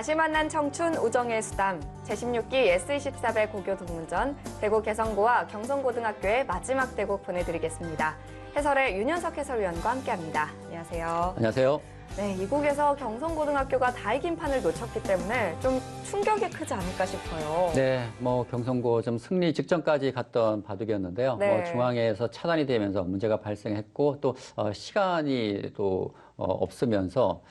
다시 만난 청춘 우정의 수담 제16기 S24배 고교 동문전 대구 개성고와 경성고등학교의 마지막 대국 보내드리겠습니다. 해설의 윤현석 해설위원과 함께합니다. 안녕하세요. 안녕하세요. 네, 이국에서 경성고등학교가 다 이긴 판을 놓쳤기 때문에 좀 충격이 크지 않을까 싶어요. 네, 경성고 좀 승리 직전까지 갔던 바둑이었는데요. 네. 중앙에서 차단이 되면서 문제가 발생했고 또 시간이 또 없으면서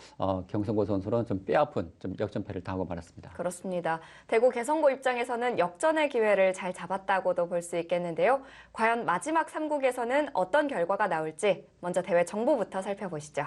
경성고 선수는 좀 뼈아픈 좀 역전패를 당하고 말았습니다. 그렇습니다. 대구 개성고 입장에서는 역전의 기회를 잘 잡았다고도 볼 수 있겠는데요. 과연 마지막 3국에서는 어떤 결과가 나올지 먼저 대회 정보부터 살펴보시죠.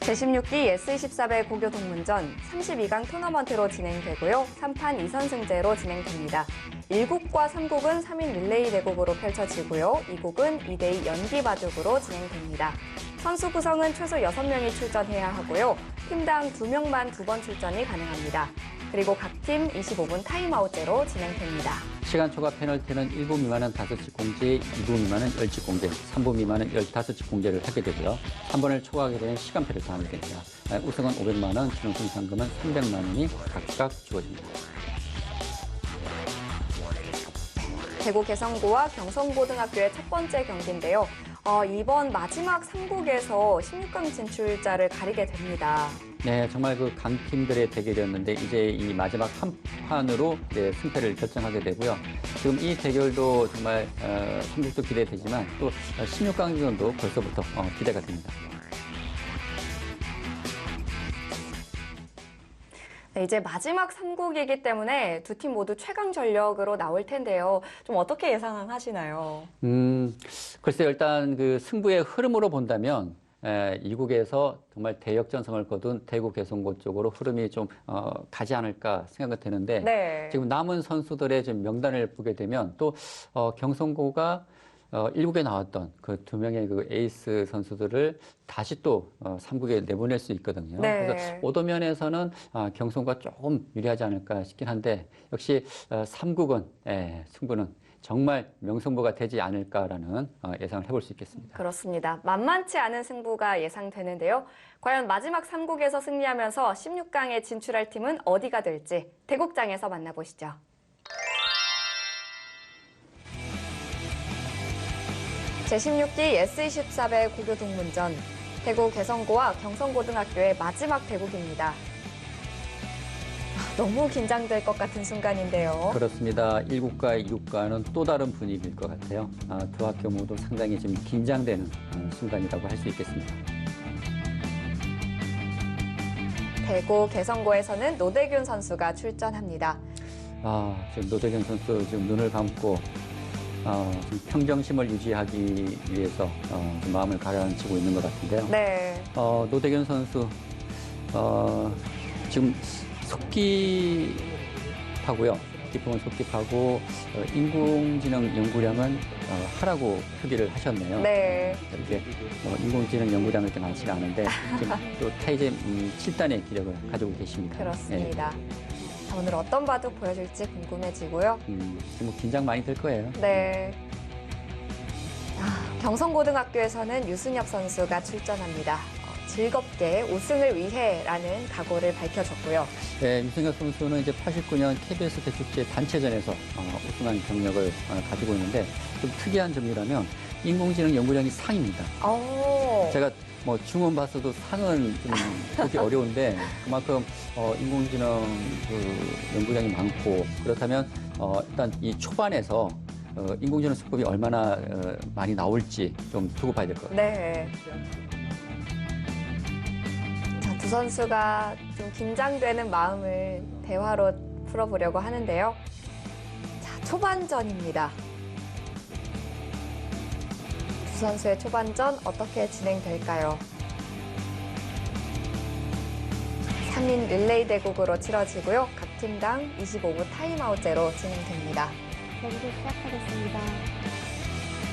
제16기 S24배 고교 동문전 32강 토너먼트로 진행되고요. 3판 2선승제로 진행됩니다. 1국과 3국은 3인 릴레이 대국으로 펼쳐지고요. 2국은 2대2 연기 바둑으로 진행됩니다. 선수 구성은 최소 6명이 출전해야 하고요. 팀당 2명만 2번 출전이 가능합니다. 그리고 각 팀 25분 타임아웃제로 진행됩니다. 시간 초과 페널티는 1분 미만은 5씩 공제, 2분 미만은 10씩 공제, 3분 미만은 15씩 공제를 하게 되고요. 3번을 초과하게 되면 시간표를 더하게 됩니다. 우승은 500만 원, 준우승 상금은 300만 원이 각각 주어집니다. 대구 개성고와 경성고등학교의 첫 번째 경기인데요. 이번 마지막 3국에서 16강 진출자를 가리게 됩니다. 네, 정말 그 강팀들의 대결이었는데 이제 이 마지막 한 판으로 승패를 결정하게 되고요. 지금 이 대결도 정말 한국도 기대되지만 또 16강전도 벌써부터 기대가 됩니다. 네, 이제 마지막 3국이기 때문에 두 팀 모두 최강 전력으로 나올 텐데요. 좀 어떻게 예상하시나요? 글쎄요, 일단 그 승부의 흐름으로 본다면 이국에서 정말 대역전성을 거둔 대구 개성고 쪽으로 흐름이 좀 가지 않을까 생각이 되는데 네. 지금 남은 선수들의 좀 명단을 보게 되면 또 경성고가 1국에 나왔던 그 2명의 그 에이스 선수들을 다시 또 3국에 내보낼 수 있거든요. 네. 그래서 오도면에서는 경성고가 조금 유리하지 않을까 싶긴 한데 역시 3국은 승부는 정말 명승부가 되지 않을까라는 예상을 해볼 수 있겠습니다. 그렇습니다. 만만치 않은 승부가 예상되는데요. 과연 마지막 3국에서 승리하면서 16강에 진출할 팀은 어디가 될지 대국장에서 만나보시죠. 제16기 S24배 고교 동문전 대구 개성고와 경성고등학교의 마지막 대국입니다. 너무 긴장될 것 같은 순간인데요. 그렇습니다. 1국과 2국과는 또 다른 분위기일 것 같아요. 두 학교 모두 상당히 좀 긴장되는 순간이라고 할 수 있겠습니다. 대구 개성고에서는 노대균 선수가 출전합니다. 지금 노대균 선수 지금 눈을 감고 좀 평정심을 유지하기 위해서 좀 마음을 가라앉히고 있는 것 같은데요. 네. 노대균 선수 지금 속기파고요. 기품은 속기파고 인공지능 연구량은 하라고 표기를 하셨네요. 네. 이게 인공지능 연구량은 이렇게 많지가 않은데 지금 또 타이제 7단의 기력을 가지고 계십니다. 그렇습니다. 자, 오늘 어떤 바둑 보여줄지 궁금해지고요. 뭐 긴장 많이 될 거예요. 네. 경성고등학교에서는 유승엽 선수가 출전합니다. 즐겁게 우승을 위해라는 각오를 밝혀줬고요. 네, 유승엽 선수는 이제 89년 KBS 대축제 단체전에서 우승한 경력을 가지고 있는데 좀 특이한 점이라면 인공지능 연구량이 상입니다. 제가 중원 봤어도 상은 좀 보기 어려운데 그만큼 인공지능 그 연구량이 많고 그렇다면 일단 이 초반에서 인공지능 수법이 얼마나 많이 나올지 좀 두고 봐야 될 것 같아요. 네. 자, 두 선수가 좀 긴장되는 마음을 대화로 풀어보려고 하는데요. 자, 초반전입니다. 두 선수의 초반전 어떻게 진행될까요? 3인 릴레이 대국으로 치러지고요. 각 팀당 25분 타임아웃제로 진행됩니다. 경기 시작하겠습니다.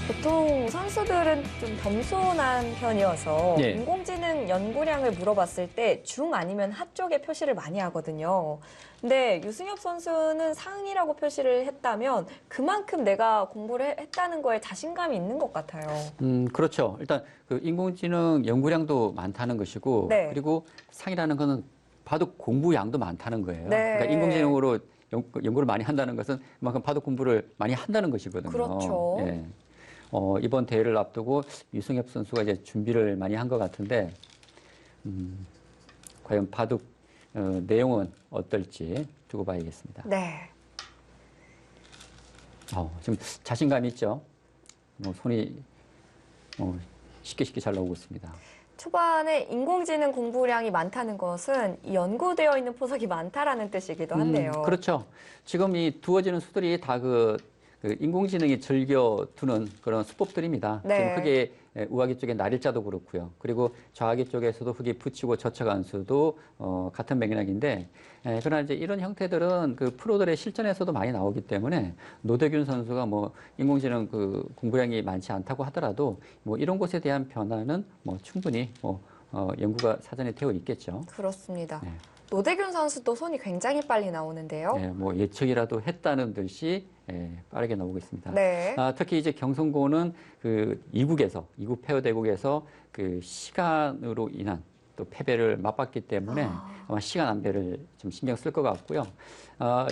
보통 선수들은 좀 겸손한 편이어서 네. 인공지능 연구량을 물어봤을 때 중 아니면 하 쪽에 표시를 많이 하거든요. 근데 유승엽 선수는 상이라고 표시를 했다면 그만큼 내가 공부를 했다는 거에 자신감이 있는 것 같아요. 그렇죠. 일단 그 인공지능 연구량도 많다는 것이고, 네. 그리고 상이라는 거는 바둑 공부량도 많다는 거예요. 네. 그러니까 인공지능으로 연구를 많이 한다는 것은 그만큼 바둑 공부를 많이 한다는 것이거든요. 그렇죠. 예. 이번 대회를 앞두고 유승엽 선수가 이제 준비를 많이 한 것 같은데, 과연 바둑 내용은 어떨지 두고 봐야겠습니다. 네. 지금 자신감 있죠? 손이 쉽게 잘 나오고 있습니다. 초반에 인공지능 공부량이 많다는 것은 이 연구되어 있는 포석이 많다라는 뜻이기도 한데요. 그렇죠. 지금 이 두어지는 수들이 다 그 인공지능이 즐겨 두는 그런 수법들입니다. 네. 지금 흑의 우하기 쪽에 날일자도 그렇고요. 그리고 좌하기 쪽에서도 흑이 붙이고 저척한 수도 같은 맥락인데, 그러나 이제 이런 형태들은 그 프로들의 실전에서도 많이 나오기 때문에 노대균 선수가 뭐 인공지능 그 공부량이 많지 않다고 하더라도 뭐 이런 것에 대한 변화는 뭐 충분히 연구가 사전에 되어 있겠죠. 그렇습니다. 네. 노대균 선수도 손이 굉장히 빨리 나오는데요. 네, 뭐 예측이라도 했다는 듯이 빠르게 나오고 있습니다. 네. 특히 이제 경성고는 그 이국 페어 대국에서 그 시간으로 인한 또 패배를 맛봤기 때문에 아마 시간 안배를 좀 신경 쓸 것 같고요.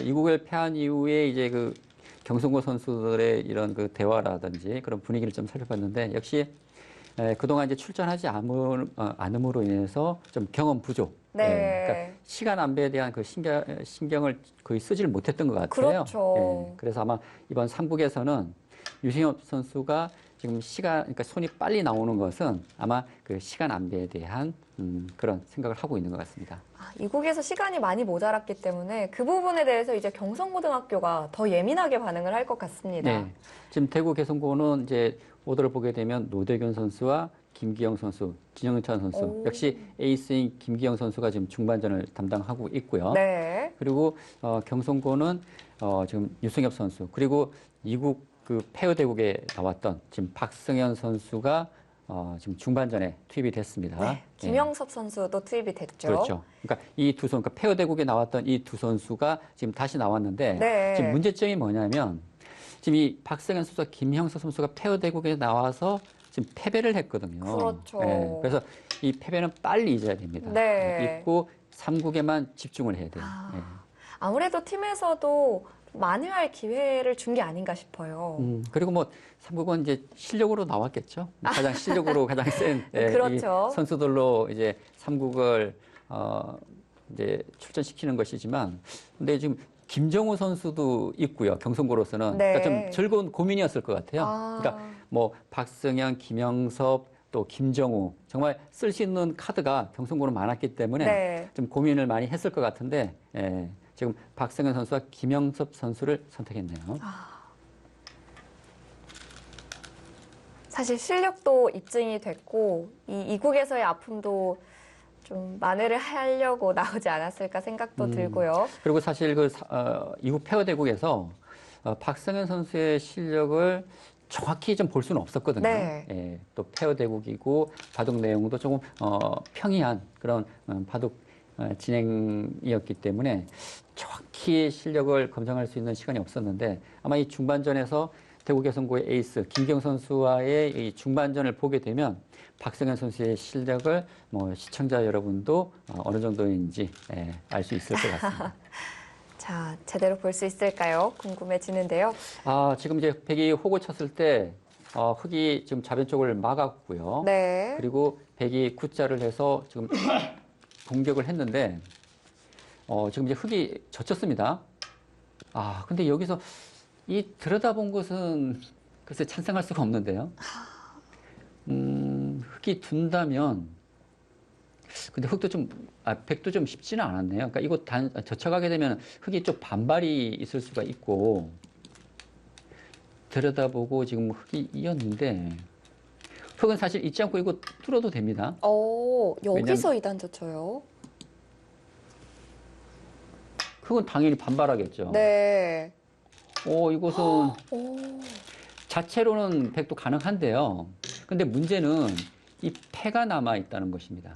이국을 패한 이후에 이제 그 경성고 선수들의 이런 그 대화라든지 그런 분위기를 좀 살펴봤는데, 역시 그동안 이제 출전하지 않음으로 인해서 좀 경험 부족. 네. 그러니까 시간 안배에 대한 그 신경을 거의 쓰지를 못했던 것 같아요. 그렇죠. 그래서 아마 이번 3국에서는 유승엽 선수가 지금 그러니까 손이 빨리 나오는 것은 아마 그 시간 안배에 대한 그런 생각을 하고 있는 것 같습니다. 이국에서 시간이 많이 모자랐기 때문에 그 부분에 대해서 이제 경성고등학교가 더 예민하게 반응을 할 것 같습니다. 네. 지금 대구 개성고는 이제 오더를 보게 되면 노대균 선수와 김기영 선수, 진영찬 선수, 역시 에이스인 김기영 선수가 지금 중반전을 담당하고 있고요. 네. 그리고 경성고는 지금 유승엽 선수, 그리고 이국 그 페어 대국에 나왔던 지금 박승현 선수가 지금 중반전에 투입이 됐습니다. 네. 김영섭 선수도 투입이 됐죠. 그렇죠. 그러니까 이 두 선수, 그러니까 페어 대국에 나왔던 이 두 선수가 지금 다시 나왔는데, 네. 지금 문제점이 뭐냐면 지금 이 박승현 선수와 김형석 선수가 페어 대국에 나와서 지금 패배를 했거든요. 그렇죠. 그래서 이 패배는 빨리 잊어야 됩니다. 네. 잊고 3국에만 집중을 해야 돼요. 아무래도 팀에서도 만회할 기회를 준 게 아닌가 싶어요. 그리고 뭐 3국은 이제 실력으로 나왔겠죠. 가장 실력으로 가장 센 그렇죠. 이 선수들로 이제 3국을 이제 출전시키는 것이지만, 근데 지금 김정우 선수도 있고요. 경성고로서는. 네. 그러니까 좀 즐거운 고민이었을 것 같아요. 그러니까 뭐 박승현, 김영섭, 또 김정우, 정말 쓸 수 있는 카드가 경성고는 많았기 때문에 네. 좀 고민을 많이 했을 것 같은데, 지금 박승현 선수와 김영섭 선수를 선택했네요. 사실 실력도 입증이 됐고 이국에서의 아픔도 좀 만회를 하려고 나오지 않았을까 생각도 들고요. 그리고 사실 그 이국 페어 대국에서 박승현 선수의 실력을 정확히 좀 볼 수는 없었거든요. 네. 또 페어 대국이고 바둑 내용도 조금 평이한 그런 바둑 진행이었기 때문에 정확히 실력을 검증할 수 있는 시간이 없었는데, 아마 이 중반전에서 대구 개성고의 에이스 김기영 선수와의 이 중반전을 보게 되면 박승현 선수의 실력을 뭐 시청자 여러분도 어느 정도인지 알 수 있을 것 같습니다. 자, 제대로 볼 수 있을까요? 궁금해지는데요. 지금 이제 백이 호구 쳤을 때 흑이 지금 좌변 쪽을 막았고요. 네. 그리고 백이 굿자를 해서 지금 공격을 했는데 지금 이제 흑이 젖혔습니다. 근데 여기서 이 들여다본 것은 글쎄 찬성할 수가 없는데요. 흑이 둔다면, 근데 백도 좀 쉽지는 않았네요. 그러니까 이거 젖혀가게 되면 흑이 좀 반발이 있을 수가 있고, 들여다보고 지금 흑이 이었는데, 흑은 사실 잊지 않고 이거 뚫어도 됩니다. 여기서 2단 젖혀요? 흑은 당연히 반발하겠죠. 네. 이것은 자체로는 백도 가능한데요. 근데 문제는 이 폐가 남아 있다는 것입니다.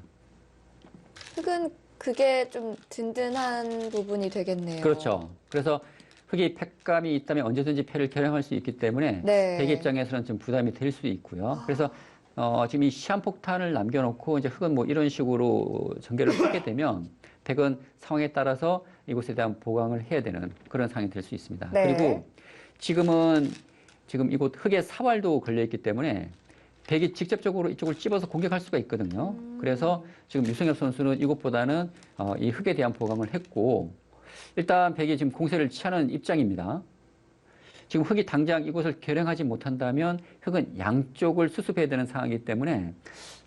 흙은 그게 좀 든든한 부분이 되겠네요. 그렇죠. 그래서 흙이 폐감이 있다면 언제든지 폐를 결용할 수 있기 때문에 네. 백 입장에서는 좀 부담이 될 수 있고요. 그래서 지금 이 시한폭탄을 남겨놓고 이제 흙은 뭐 이런 식으로 전개를 하게 되면 백은 상황에 따라서 이곳에 대한 보강을 해야 되는 그런 상황이 될 수 있습니다. 네. 그리고 지금 이곳 흙에 사활도 걸려 있기 때문에 백이 직접적으로 이쪽을 찝어서 공격할 수가 있거든요. 그래서 지금 유승엽 선수는 이곳보다는 이 흙에 대한 보강을 했고 일단 백이 지금 공세를 취하는 입장입니다. 지금 흙이 당장 이곳을 결행하지 못한다면 흙은 양쪽을 수습해야 되는 상황이기 때문에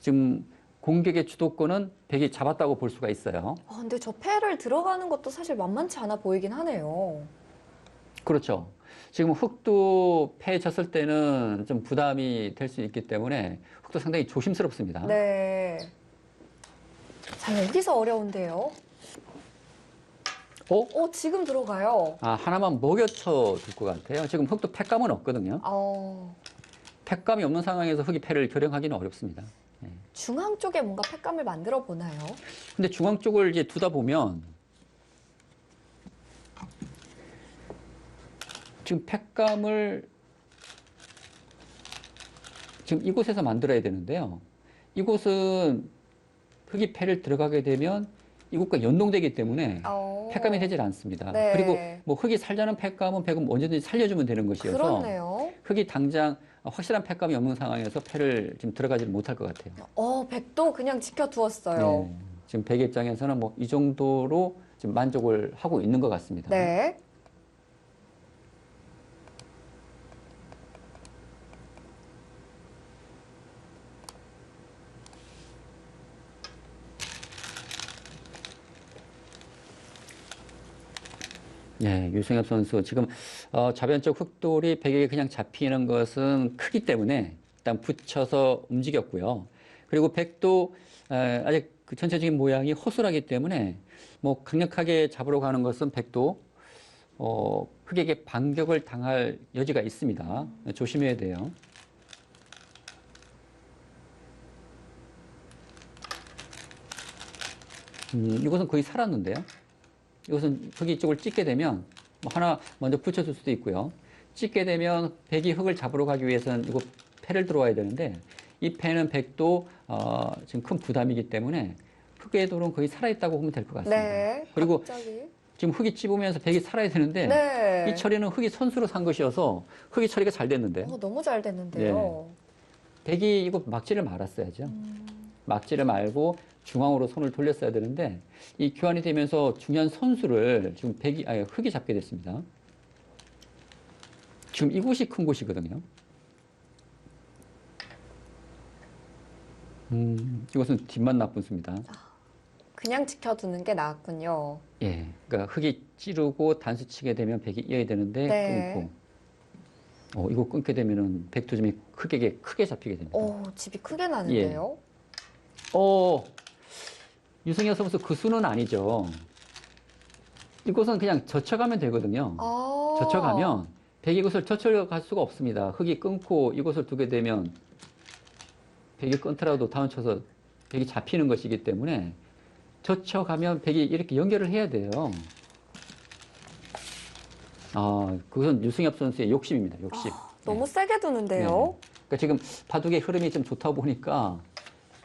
지금 공격의 주도권은 백이 잡았다고 볼 수가 있어요. 근데 저 패를 들어가는 것도 사실 만만치 않아 보이긴 하네요. 그렇죠. 지금 흙도 패에 쳤을 때는 좀 부담이 될 수 있기 때문에 흙도 상당히 조심스럽습니다. 네. 자, 여기서 어려운데요. 지금 들어가요. 하나만 먹여쳐 둘 것 같아요. 지금 흙도 팩감은 없거든요. 팩감이 없는 상황에서 흙이 패를 결행하기는 어렵습니다. 중앙 쪽에 뭔가 팩감을 만들어 보나요? 근데 중앙 쪽을 이제 두다 보면 지금 팩감을 지금 이곳에서 만들어야 되는데요. 이곳은 흙이 패를 들어가게 되면 이곳과 연동되기 때문에 팩감이 되질 않습니다. 네. 그리고 뭐 흙이 살자는 팩감은 백은 언제든지 살려주면 되는 것이어서 그렇네요. 흙이 당장 확실한 팩감이 없는 상황에서 패를 지금 들어가지를 못할 것 같아요. 백도 그냥 지켜두었어요. 네. 지금 백 입장에서는 뭐 이 정도로 지금 만족을 하고 있는 것 같습니다. 네. 네, 유승엽 선수 지금 좌변쪽 흙돌이 백에게 그냥 잡히는 것은 크기 때문에 일단 붙여서 움직였고요. 그리고 백도 아직 그 전체적인 모양이 허술하기 때문에 뭐 강력하게 잡으러 가는 것은 백도 흙에게 반격을 당할 여지가 있습니다. 조심해야 돼요. 이것은 거의 살았는데요. 이것은 흙이 이쪽을 찢게 되면 뭐 하나 먼저 붙여줄 수도 있고요. 찢게 되면 백이 흙을 잡으러 가기 위해서는 이거 패를 들어와야 되는데 이 패는 백도 지금 큰 부담이기 때문에 흙의 돌은 거의 살아있다고 보면 될 것 같습니다. 네. 그리고 갑자기. 지금 흙이 찝으면서 백이 살아야 되는데 네. 이 처리는 흙이 선수로 산 것이어서 흙이 처리가 잘 됐는데 너무 잘 됐는데요. 백이 이거 막지를 말았어야죠. 막지를 말고 중앙으로 손을 돌렸어야 되는데 이 교환이 되면서 중요한 선수를 지금 흙이 잡게 됐습니다. 지금 이곳이 큰 곳이거든요. 이것은 뒷만 나쁜 수입니다. 그냥 지켜두는 게 나았군요. 예, 그러니까 흙이 찌르고 단수 치게 되면 백이 이어야 되는데 네. 끊고 이거 끊게 되면은 백두점이 흙에게 크게 잡히게 됩니다. 집이 크게 나는데요. 유승엽 선수 그 수는 아니죠. 이곳은 그냥 젖혀가면 되거든요. 젖혀가면 백이 이곳을 젖혀갈 수가 없습니다. 흙이 끊고 이곳을 두게 되면 백이 끊더라도 다운 쳐서 백이 잡히는 것이기 때문에 젖혀가면 백이 이렇게 연결을 해야 돼요. 그것은 유승엽 선수의 욕심입니다. 욕심. 너무 세게 두는데요. 그러니까 지금 바둑의 흐름이 좀 좋다 보니까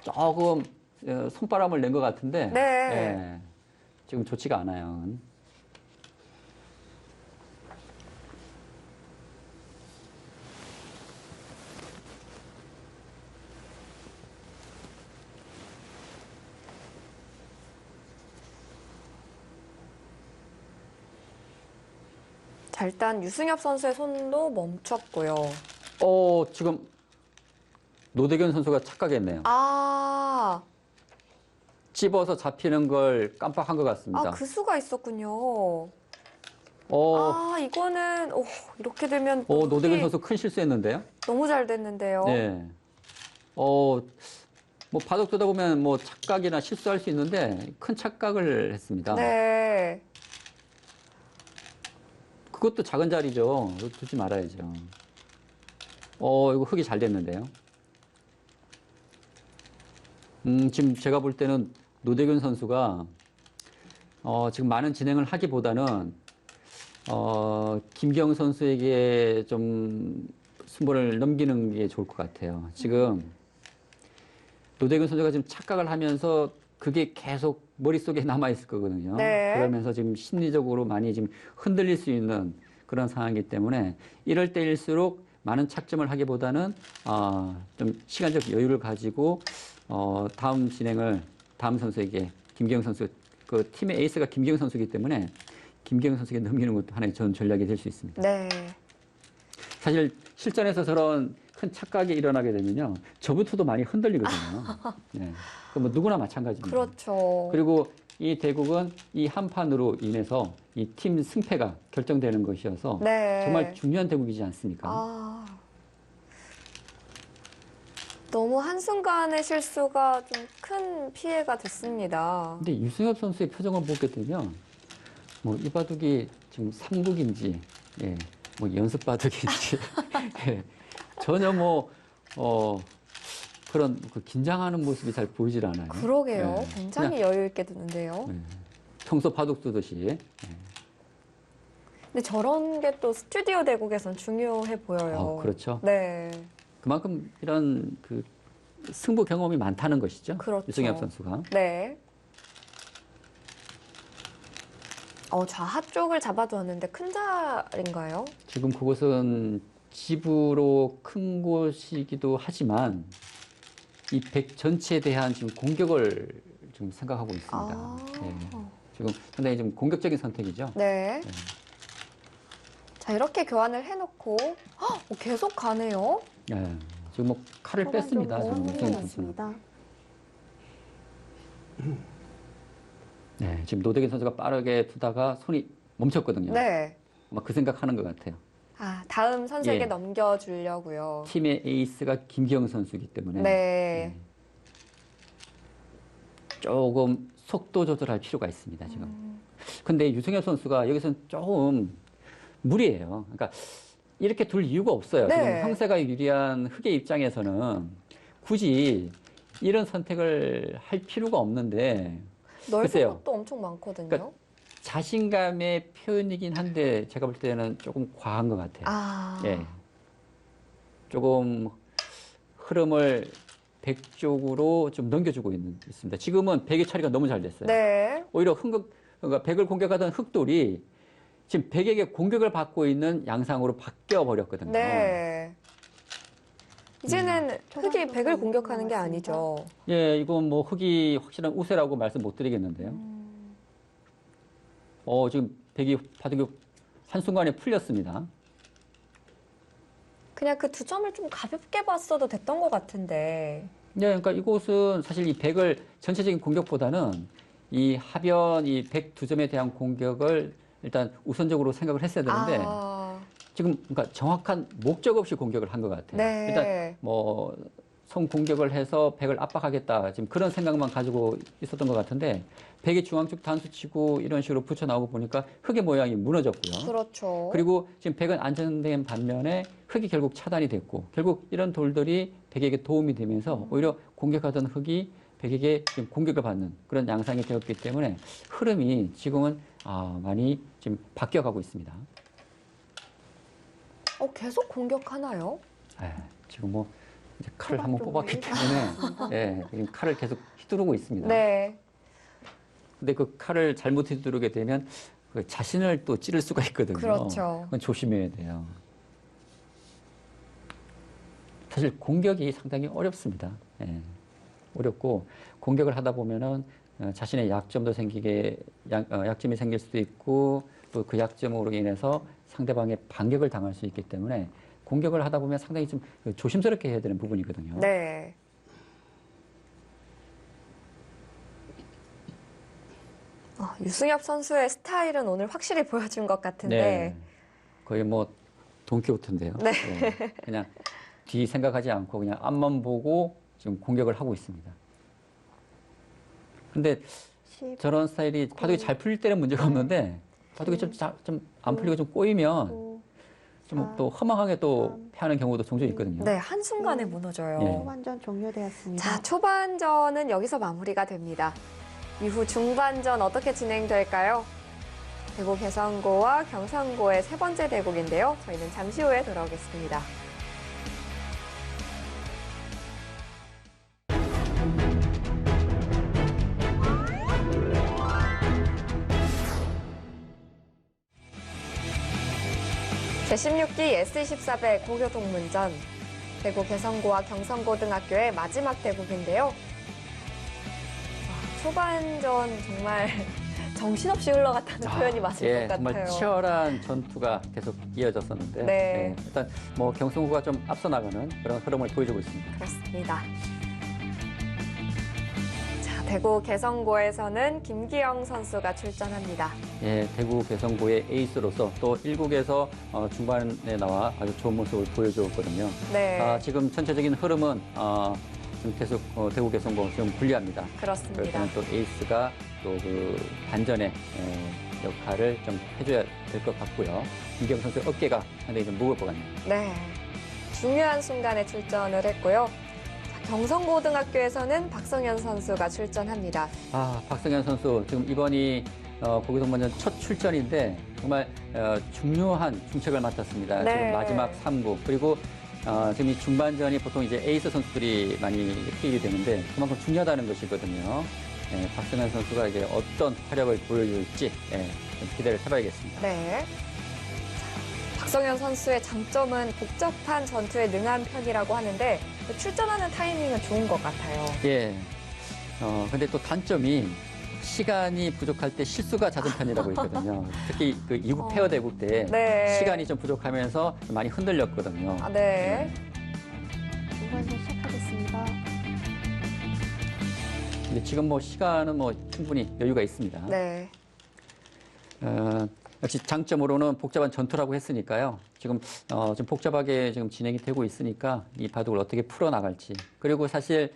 조금 손바람을 낸 것 같은데 네. 지금 좋지가 않아요. 자, 일단 유승엽 선수의 손도 멈췄고요. 지금 노대견 선수가 착각했네요. 찝어서 잡히는 걸 깜빡한 것 같습니다. 그 수가 있었군요. 어, 이거는 이렇게 되면 또 노대근 흙이 선수 큰 실수했는데요. 너무 잘 됐는데요. 네. 뭐 바둑 두다 보면 뭐 착각이나 실수할 수 있는데 큰 착각을 했습니다. 네. 그것도 작은 자리죠. 두지 말아야죠. 이거 흙이 잘 됐는데요. 지금 제가 볼 때는 노대균 선수가 지금 많은 진행을 하기보다는 김경 선수에게 좀 승부를 넘기는 게 좋을 것 같아요. 지금 노대균 선수가 지금 착각을 하면서 그게 계속 머릿속에 남아있을 거거든요. 네. 그러면서 지금 심리적으로 많이 지금 흔들릴 수 있는 그런 상황이기 때문에 이럴 때일수록 많은 착점을 하기보다는 좀 시간적 여유를 가지고 다음 진행을 다음 선수에게 김기영 선수 그 팀의 에이스가 김기영 선수이기 때문에 김기영 선수에게 넘기는 것도 하나의 좋은 전략이 될 수 있습니다. 네. 사실 실전에서 저런 큰 착각이 일어나게 되면요, 저부터도 많이 흔들리거든요. 네. 뭐 누구나 마찬가지입니다. 그렇죠. 그리고 이 대국은 이 한 판으로 인해서 이 팀 승패가 결정되는 것이어서 네. 정말 중요한 대국이지 않습니까? 너무 한순간의 실수가 좀 큰 피해가 됐습니다. 근데 유승엽 선수의 표정을 보게 되면 뭐 이 바둑이 지금 삼국인지 뭐 연습 바둑인지 예, 전혀 그런 그 긴장하는 모습이 잘 보이질 않아요. 그러게요. 예, 굉장히 여유 있게 두는데요. 평소 바둑 두듯이. 근데 저런 게 또 스튜디오 대국에선 중요해 보여요. 그렇죠. 네. 그만큼 이런 그 승부 경험이 많다는 것이죠. 그렇죠. 유승엽 선수가. 네. 좌하 쪽을 잡아두었는데 큰 자리인가요? 지금 그곳은 집으로 큰 곳이기도 하지만 이 백 전체에 대한 지금 공격을 좀 생각하고 있습니다. 지금 상당히 좀 공격적인 선택이죠. 네. 자, 이렇게 교환을 해놓고 계속 가네요. 지금 뭐 칼을 뺐습니다. 지금 유승엽 선수는. 네, 지금 노대균 선수가 빠르게 두다가 손이 멈췄거든요. 네. 아마 그 생각하는 것 같아요. 다음 선수에게 넘겨주려고요. 팀의 에이스가 김기영 선수이기 때문에 네. 조금 속도 조절할 필요가 있습니다, 지금. 근데 유승엽 선수가 여기서는 조금 무리예요. 그러니까 이렇게 둘 이유가 없어요. 네. 지금 형세가 유리한 흑의 입장에서는 굳이 이런 선택을 할 필요가 없는데 넓은 글쎄요. 것도 엄청 많거든요. 그러니까 자신감의 표현이긴 한데 제가 볼 때는 조금 과한 것 같아요. 예. 조금 흐름을 백 쪽으로 좀 넘겨주고 있습니다. 지금은 백의 처리가 너무 잘 됐어요. 네. 오히려 그러니까 백을 공격하던 흑돌이 지금 백에게 공격을 받고 있는 양상으로 바뀌어 버렸거든요. 네. 이제는 흑이 백을 공격하는 게 아니죠. 예, 이건 뭐 흑이 확실한 우세라고 말씀 못 드리겠는데요. 지금 백이 바둑이 한순간에 풀렸습니다. 그냥 그 두 점을 좀 가볍게 봤어도 됐던 것 같은데. 네, 그러니까 이곳은 사실 이 백을 전체적인 공격보다는 이 하변 이 백 두 점에 대한 공격을 일단 우선적으로 생각을 했어야 되는데 지금 그러니까 정확한 목적 없이 공격을 한 것 같아요. 네. 일단 뭐 성공격을 해서 백을 압박하겠다 지금 그런 생각만 가지고 있었던 것 같은데 백이 중앙쪽 단수 치고 이런 식으로 붙여 나오고 보니까 흑의 모양이 무너졌고요. 그렇죠. 그리고 지금 백은 안정된 반면에 흑이 결국 차단이 됐고 결국 이런 돌들이 백에게 도움이 되면서 오히려 공격하던 흑이 백에게 지금 공격을 받는 그런 양상이 되었기 때문에 흐름이 지금은 많이 지금 바뀌어가고 있습니다. 계속 공격하나요? 지금 뭐 이제 칼을 한번 뽑았기 때문에 지금 칼을 계속 휘두르고 있습니다. 네. 근데 그 칼을 잘못 휘두르게 되면 그 자신을 또 찌를 수가 있거든요. 그렇죠. 그건 조심해야 돼요. 사실 공격이 상당히 어렵습니다. 어렵고 공격을 하다 보면은 자신의 약점도 약점이 생길 수도 있고 또 그 약점으로 인해서 상대방의 반격을 당할 수 있기 때문에 공격을 하다 보면 상당히 좀 조심스럽게 해야 되는 부분이거든요. 네. 유승엽 선수의 스타일은 오늘 확실히 보여준 것 같은데. 네. 거의 뭐 돈키호테인데요. 네. 그냥 뒤 생각하지 않고 그냥 앞만 보고 지금 공격을 하고 있습니다. 근데 저런 스타일이 바둑이 잘 풀릴 때는 문제가 없는데 바둑이 좀 안 풀리고 좀 꼬이면 좀 또 허망하게 또 패하는 경우도 종종 있거든요. 네, 한순간에 무너져요. 예. 초반전 종료되었습니다. 자, 초반전은 여기서 마무리가 됩니다. 이후 중반전 어떻게 진행될까요? 대구 개성고와 경상고의 세 번째 대국인데요. 저희는 잠시 후에 돌아오겠습니다. 제16기 S24배 고교 동문전 대구 개성고와 경성고등학교의 마지막 대국인데요. 초반전 정말 정신없이 흘러갔다는 표현이 맞을 것 정말 같아요. 치열한 전투가 계속 이어졌었는데 네. 일단 뭐 경성고가 좀 앞서 나가는 그런 흐름을 보여주고 있습니다. 그렇습니다. 자, 대구 개성고에서는 김기영 선수가 출전합니다. 예, 대구 개성고의 에이스로서 또 1국에서 중반에 나와 아주 좋은 모습을 보여주었거든요. 네, 지금 전체적인 흐름은 지금 계속 대구 개성고 지금 불리합니다. 그렇습니다. 그래서 또 에이스가 또 그 반전의 역할을 좀 해줘야 될 것 같고요. 김기영 선수의 어깨가 상당히 좀 무거울 것 같네요. 네, 중요한 순간에 출전을 했고요. 자, 경성고등학교에서는 박성현 선수가 출전합니다. 박성현 선수 지금 이번이 고교 동문전 첫 출전인데 정말 중요한 중책을 맡았습니다. 네. 지금 마지막 3구 그리고 지금 이 중반전이 보통 이제 에이스 선수들이 많이 투입이 되는데 그만큼 중요하다는 것이거든요. 박성현 선수가 이제 어떤 활약을 보여줄지 좀 기대를 해봐야겠습니다. 네. 자, 박성현 선수의 장점은 복잡한 전투에 능한 편이라고 하는데 출전하는 타이밍은 좋은 것 같아요. 예. 근데 또 단점이 시간이 부족할 때 실수가 잦은 편이라고 있거든요. 특히 그 2국 페어 대국 때 네. 시간이 좀 부족하면서 많이 흔들렸거든요. 네. 중반전 시작하겠습니다. 근데 지금 뭐 시간은 뭐 충분히 여유가 있습니다. 네. 역시 장점으로는 복잡한 전투라고 했으니까요. 지금 좀 복잡하게 지금 진행이 되고 있으니까 이 바둑을 어떻게 풀어 나갈지. 그리고 사실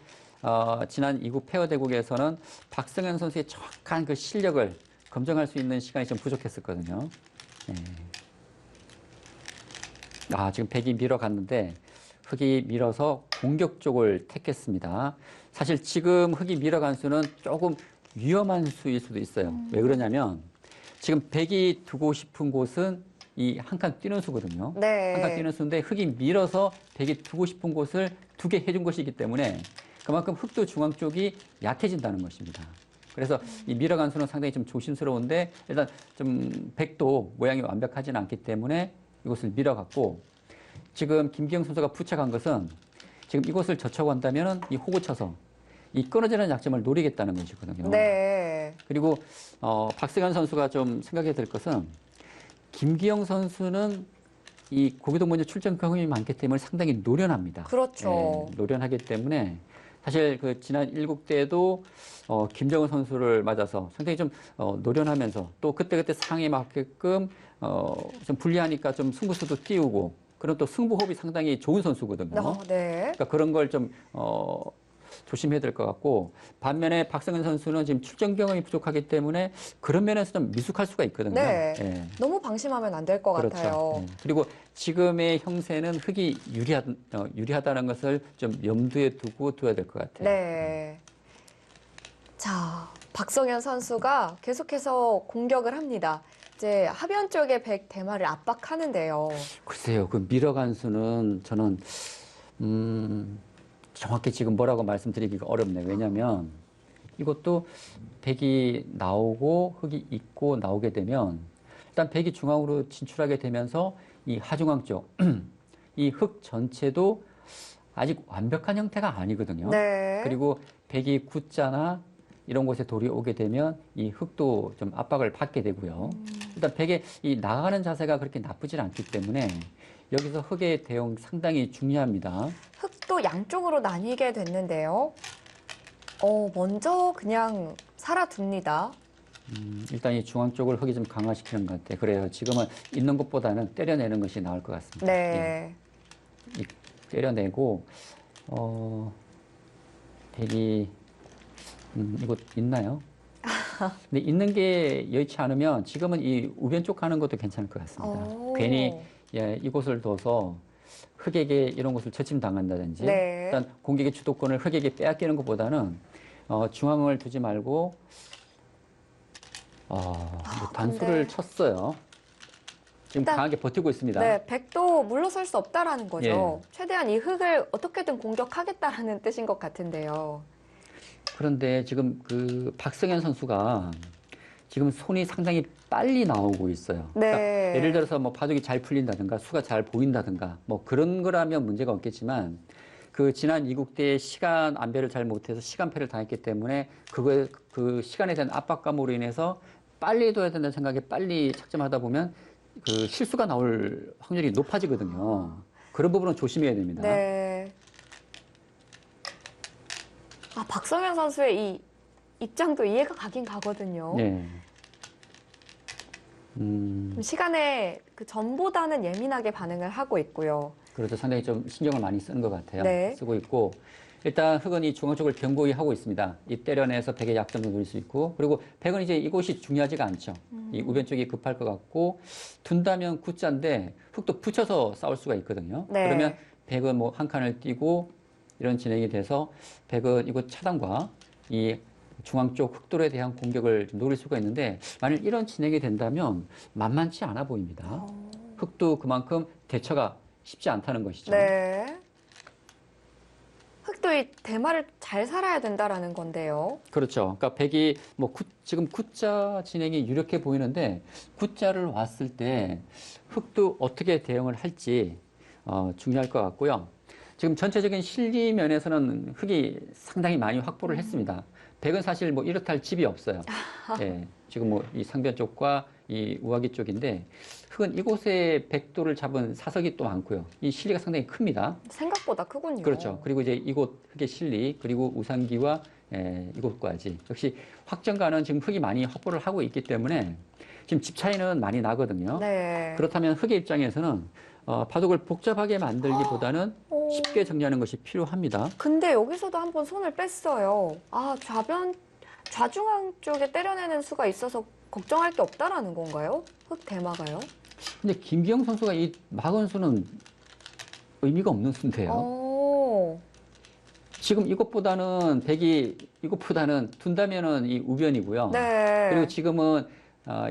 지난 2국 페어 대국에서는 박성현 선수의 정확한 그 실력을 검증할 수 있는 시간이 좀 부족했었거든요. 지금 백이 밀어갔는데 흑이 밀어서 공격 쪽을 택했습니다. 사실 지금 흑이 밀어간 수는 조금 위험한 수일 수도 있어요. 왜 그러냐면 지금 백이 두고 싶은 곳은 이 한 칸 뛰는 수거든요. 네. 한 칸 뛰는 수인데 흑이 밀어서 백이 두고 싶은 곳을 두게 해준 것이기 때문에 그만큼 흑도 중앙 쪽이 약해진다는 것입니다. 그래서 이 밀어간 수는 상당히 좀 조심스러운데 일단 좀 백도 모양이 완벽하지는 않기 때문에 이곳을 밀어갔고 지금 김기영 선수가 부착한 것은 지금 이곳을 젖혀간다면 이 호구 쳐서 이 끊어지는 약점을 노리겠다는 것이거든요. 네. 그리고 박성현 선수가 좀 생각해야 될 것은 김기영 선수는 이 고교동문제 출전 경험이 많기 때문에 상당히 노련합니다. 그렇죠. 노련하기 때문에 사실 그 지난 1국 때도 김정은 선수를 맞아서 상당히 좀 노련하면서 또 그때그때 상황에 맞게끔 좀 불리하니까 좀 승부수도 띄우고 그런 또 승부호흡이 상당히 좋은 선수거든요. 네. 그러니까 그런 걸 좀 조심해야 될 것 같고 반면에 박성현 선수는 지금 출전 경험이 부족하기 때문에 그런 면에서 좀 미숙할 수가 있거든요. 네. 예. 너무 방심하면 안 될 것 그렇죠. 같아요. 예. 그리고 지금의 형세는 흑이 유리하다는 것을 좀 염두에 두고 둬야 될 것 같아요. 네. 자, 박성현 선수가 계속해서 공격을 합니다. 이제 하변 쪽에 백 대마를 압박하는데요. 글쎄요, 그 밀어간 수는 저는 정확히 지금 뭐라고 말씀드리기가 어렵네요. 왜냐하면 이것도 백이 나오고 흑이 있고 나오게 되면 일단 백이 중앙으로 진출하게 되면서 이 하중앙 쪽, 이 흑 전체도 아직 완벽한 형태가 아니거든요. 네. 그리고 백이 굳자나 이런 곳에 돌이 오게 되면 이 흑도 좀 압박을 받게 되고요. 일단 백의 이 나가는 자세가 그렇게 나쁘질 않기 때문에 여기서 흑의 대응 상당히 중요합니다. 흑도 양쪽으로 나뉘게 됐는데요. 먼저 그냥 살아둡니다. 일단 이 중앙 쪽을 흑이 좀 강화시키는 것 같아요. 그래요. 지금은 있는 것보다는 때려내는 것이 나을 것 같습니다. 네. 예. 때려내고 백이 이거 있나요? 근데 있는 게 여의치 않으면 지금은 이 우변 쪽 가는 것도 괜찮을 것 같습니다. 괜히 예, 이곳을 둬서 흑에게 이런 곳을 처침당한다든지 네. 일단 공격의 주도권을 흑에게 빼앗기는 것보다는 중앙을 두지 말고 뭐 단수를 근데 쳤어요. 지금 일단 강하게 버티고 있습니다. 네, 백도 물러설 수 없다라는 거죠. 예. 최대한 이 흑을 어떻게든 공격하겠다라는 뜻인 것 같은데요. 그런데 지금 그 박성현 선수가 지금 손이 상당히 빨리 나오고 있어요. 네. 그러니까 예를 들어서 뭐 바둑이 잘 풀린다든가 수가 잘 보인다든가 뭐 그런 거라면 문제가 없겠지만 그 지난 이국 때 시간 안배를 잘 못해서 시간패를 당했기 때문에 그 시간에 대한 압박감으로 인해서 빨리 둬야 된다는 생각에 빨리 착점하다 보면 그 실수가 나올 확률이 높아지거든요. 그런 부분은 조심해야 됩니다. 네. 박성현 선수의 이 입장도 이해가 가긴 가거든요. 네. 좀 시간에 그 전보다는 예민하게 반응을 하고 있고요. 그래서 상당히 좀 신경을 많이 쓰는 것 같아요. 네. 쓰고 있고 일단 흑은 이 중앙 쪽을 견고히 하고 있습니다. 이 때려내서 백의 약점도 누릴 수 있고 그리고 백은 이제 이곳이 중요하지가 않죠. 이 우변 쪽이 급할 것 같고 둔다면 구자인데 흑도 붙여서 싸울 수가 있거든요. 네. 그러면 백은 뭐 한 칸을 띄고 이런 진행이 돼서 백은 이곳 차단과 이 중앙 쪽 흑돌에 대한 공격을 좀 노릴 수가 있는데 만일 이런 진행이 된다면 만만치 않아 보입니다. 흑도 그만큼 대처가 쉽지 않다는 것이죠. 네. 흑도 이 대마를 잘 살아야 된다라는 건데요. 그렇죠. 그러니까 백이 뭐 지금 구자 진행이 유력해 보이는데 구자를 왔을 때 흑도 어떻게 대응을 할지 중요할 것 같고요. 지금 전체적인 실리 면에서는 흑이 상당히 많이 확보를 했습니다. 백은 사실 뭐 이렇다 할 집이 없어요. 예, 지금 뭐 이 상변 쪽과 이 우아기 쪽인데 흑은 이곳에 백도를 잡은 사석이 또 많고요. 이 실리가 상당히 큽니다. 생각보다 크군요. 그렇죠. 그리고 이제 이곳 흑의 실리 그리고 우상기와 이곳까지 역시 확정가는 지금 흑이 많이 확보를 하고 있기 때문에 지금 집 차이는 많이 나거든요. 네. 그렇다면 흑의 입장에서는 바둑을 복잡하게 만들기보다는 쉽게 정리하는 것이 필요합니다. 근데 여기서도 한번 손을 뺐어요. 좌중앙 쪽에 때려내는 수가 있어서 걱정할 게 없다라는 건가요? 흑 대마가요? 근데 김기영 선수가 이 막은수는 의미가 없는 수인데요. 지금 이것보다는 둔다면은 이 우변이고요. 네. 그리고 지금은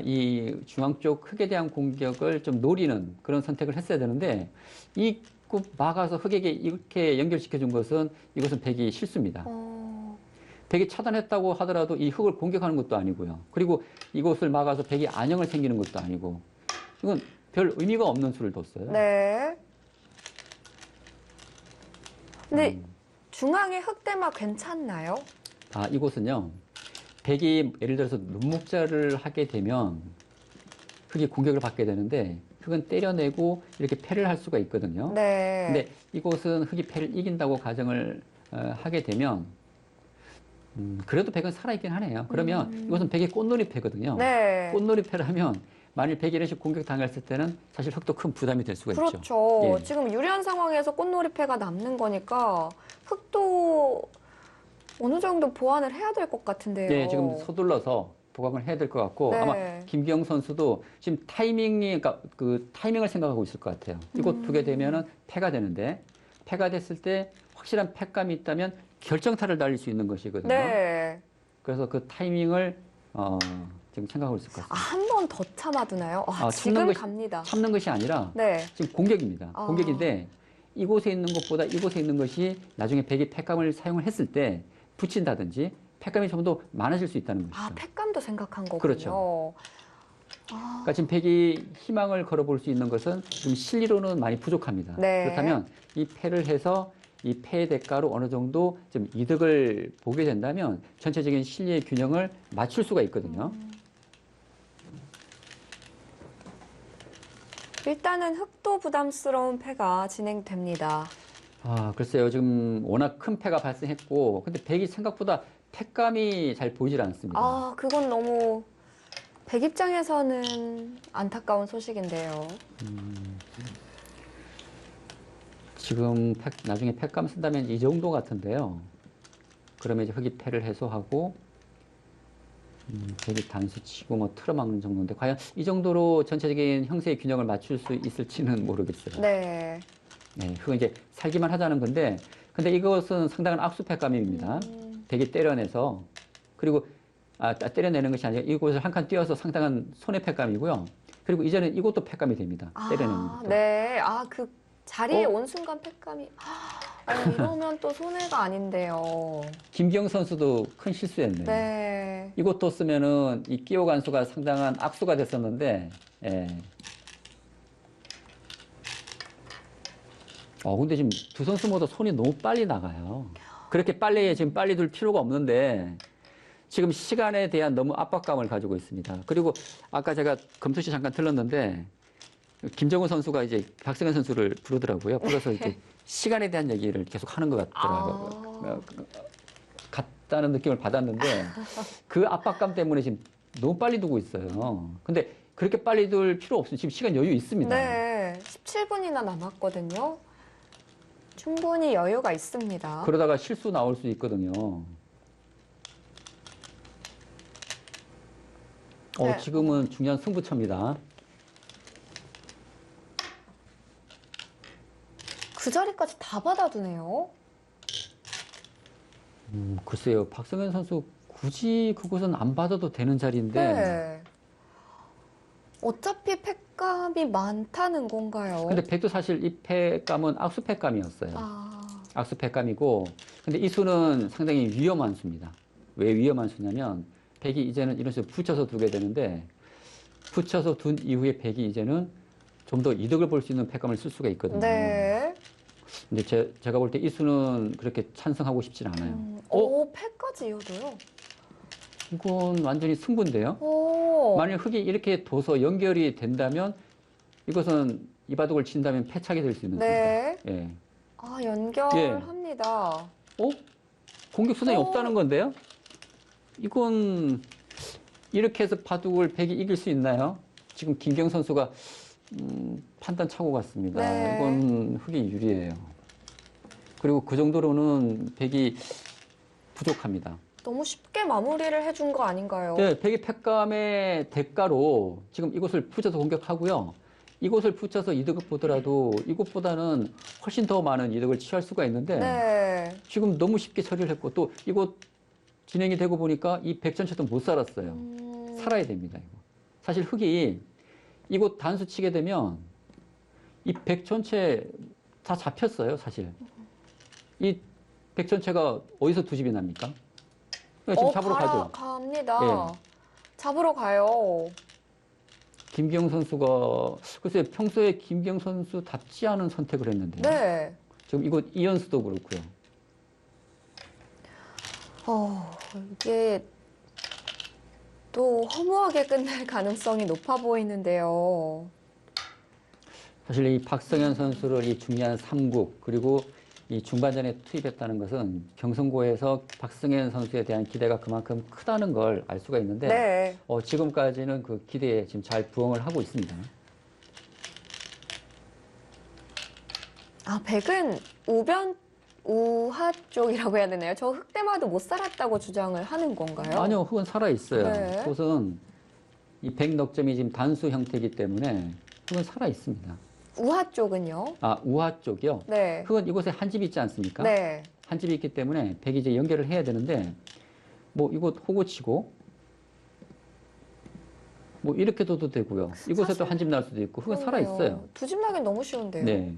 이 중앙 쪽 흑에 대한 공격을 좀 노리는 그런 선택을 했어야 되는데 이곳 막아서 흑에게 이렇게 연결시켜 준 것은 이것은 백이 실수입니다. 백이 차단했다고 하더라도 이 흑을 공격하는 것도 아니고요. 그리고 이곳을 막아서 백이 안형을 생기는 것도 아니고 이건 별 의미가 없는 수를 뒀어요. 네. 근데 중앙의 흑 대마 괜찮나요? 이곳은요. 백이 예를 들어서 눈목자를 하게 되면 흑이 공격을 받게 되는데 흑은 때려내고 이렇게 패를 할 수가 있거든요. 네. 근데 이곳은 흑이 패를 이긴다고 가정을 하게 되면 그래도 백은 살아있긴 하네요. 그러면 이것은 백의 꽃놀이패거든요. 네. 꽃놀이패를 하면 만일 백이 이런 식으로 공격 당했을 때는 사실 흑도 큰 부담이 될 수가 있죠. 그렇죠. 예. 지금 유리한 상황에서 꽃놀이패가 남는 거니까 흑도 어느 정도 보완을 해야 될 것 같은데요. 네, 지금 서둘러서 보강을 해야 될 것 같고 네. 아마 김기영 선수도 지금 그러니까 그 타이밍을 생각하고 있을 것 같아요. 이곳 두게 되면은 패가 되는데 패가 됐을 때 확실한 패감이 있다면 결정타를 날릴 수 있는 것이거든요. 네. 그래서 그 타이밍을 지금 생각하고 있을 것 같습니다. 한 번 더 참아두나요? 지금 갑니다. 참는 것이 아니라 네. 지금 공격입니다. 공격인데 이곳에 있는 것보다 이곳에 있는 것이 나중에 백이 패감을 사용을 했을 때 붙인다든지 패감이 좀 더 많아질 수 있다는 것이죠. 패감도 생각한 거군요. 그렇죠. 그러니까 지금 백이 희망을 걸어볼 수 있는 것은 좀 실리로는 많이 부족합니다. 네. 그렇다면 이 패를 해서 이 패의 대가로 어느 정도 좀 이득을 보게 된다면 전체적인 실리의 균형을 맞출 수가 있거든요. 일단은 흑도 부담스러운 패가 진행됩니다. 글쎄요. 지금 워낙 큰 패가 발생했고 근데 백이 생각보다 패감이 잘 보이질 않습니다. 그건 너무 백 입장에서는 안타까운 소식인데요. 지금 나중에 패감 쓴다면 이 정도 같은데요. 그러면 이제 흑이 패를 해소하고 백이 단수 치고 뭐 틀어막는 정도인데 과연 이 정도로 전체적인 형세의 균형을 맞출 수 있을지는 모르겠어요. 네. 네, 그건 이제 살기만 하자는 건데, 근데 이것은 상당한 악수패감입니다. 백이 때려내서 그리고 때려내는 것이 아니라 이곳을 한 칸 띄어서 상당한 손해패감이고요. 그리고 이제는 이것도 패감이 됩니다. 때려내는 것도. 네. 그 자리에 어? 온 순간 패감이. 이러면 또 손해가 아닌데요. 김기영 선수도 큰 실수했네요. 네. 이것도 쓰면은 이 끼오 간수가 상당한 악수가 됐었는데, 예. 근데 지금 두 선수 모두 손이 너무 빨리 나가요. 그렇게 지금 빨리 둘 필요가 없는데, 지금 시간에 대한 너무 압박감을 가지고 있습니다. 그리고 아까 제가 검투시 잠깐 들렀는데, 김정우 선수가 이제 박승현 선수를 부르더라고요. 불러서 이제 시간에 대한 얘기를 계속 하는 것 같더라고요. 같다는 느낌을 받았는데, 그 압박감 때문에 지금 너무 빨리 두고 있어요. 근데 그렇게 빨리 둘 필요 없어요. 지금 시간 여유 있습니다. 네. 17분이나 남았거든요. 충분히 여유가 있습니다. 그러다가 실수 나올 수 있거든요. 네. 지금은 중요한 승부처입니다. 그 자리까지 다 받아두네요. 글쎄요. 박성현 선수 굳이 그곳은 안 받아도 되는 자리인데. 네. 어차피 패감이 많다는 건가요? 근데 백도 사실 이 패감은 악수 패감이었어요. 악수 패감이고. 근데 이 수는 상당히 위험한 수입니다. 왜 위험한 수냐면 백이 이제는 이런 식으로 붙여서 두게 되는데 붙여서 둔 이후에 백이 이제는 좀 더 이득을 볼 수 있는 패감을 쓸 수가 있거든요. 네. 근데 제가 볼 때 이 수는 그렇게 찬성하고 싶진 않아요. 패까지 이어도요? 이건 완전히 승부인데요. 만약 흙이 이렇게 둬서 연결이 된다면 이것은 이 바둑을 친다면 패착이 될 수 있는 네. 수입니다. 예. 연결합니다. 공격 수단이 없다는 건데요. 이건 이렇게 해서 바둑을 백이 이길 수 있나요? 지금 김경 선수가 판단 착오 같습니다. 네. 이건 흙이 유리해요. 그리고 그 정도로는 백이 부족합니다. 너무 쉽게 마무리를 해준 거 아닌가요? 네, 백의 패감의 대가로 지금 이곳을 붙여서 공격하고요. 이곳을 붙여서 이득을 보더라도 이곳보다는 훨씬 더 많은 이득을 취할 수가 있는데 네. 지금 너무 쉽게 처리를 했고 또 이곳 진행이 되고 보니까 이 백 전체도 못 살았어요. 살아야 됩니다. 이거. 사실 흙이 이곳 단수 치게 되면 이 백 전체 다 잡혔어요. 사실. 이 백 전체가 어디서 두 집이 납니까? 지금 잡으러 가죠. 갑니다. 예. 잡으러 가요. 김기영 선수가 글쎄 평소에 김기영 선수답지 않은 선택을 했는데요. 네. 지금 이곳 이연수도 그렇고요. 이게 또 허무하게 끝날 가능성이 높아 보이는데요. 사실 이 박성현 선수를 이 중요한 3국 그리고 이 중반전에 투입했다는 것은 경성고에서 박성현 선수에 대한 기대가 그만큼 크다는 걸 알 수가 있는데 네. 지금까지는 그 기대에 지금 잘 부응을 하고 있습니다. 백은 우하 쪽이라고 해야 되나요? 저 흑대마도 못 살았다고 주장을 하는 건가요? 아니요, 흙은 살아있어요. 네. 흙은 이 백넉점이 지금 단수 형태이기 때문에 흙은 살아있습니다. 우하 쪽은요? 우하 쪽이요? 네. 흙은 이곳에 한 집이 있지 않습니까? 네. 한 집이 있기 때문에 백이 이제 연결을 해야 되는데 뭐 이곳 호구 치고 뭐 이렇게 둬도 되고요. 이곳에 또 한 집 날 수도 있고 흙은 살아있어요. 두 집 나긴 너무 쉬운데요. 네.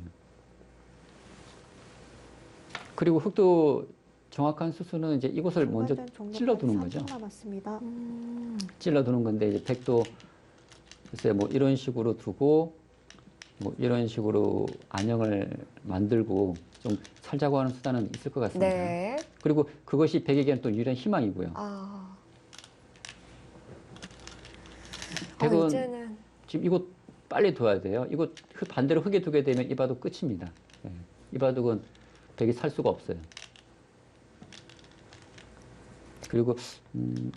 그리고 흙도 정확한 수수는 이제 이곳을 먼저 찔러두는 거죠. 남았습니다. 찔러두는 건데 이제 백도 글쎄 뭐 이런 식으로 두고 뭐 이런 식으로 안형을 만들고 좀 살자고 하는 수단은 있을 것 같습니다. 네. 그리고 그것이 백에게는 또 유일한 희망이고요. 백은 이제는 지금 이곳 빨리 둬야 돼요. 이곳 반대로 흙에 두게 되면 이 바둑 끝입니다. 네. 이 바둑은 백이 살 수가 없어요. 그리고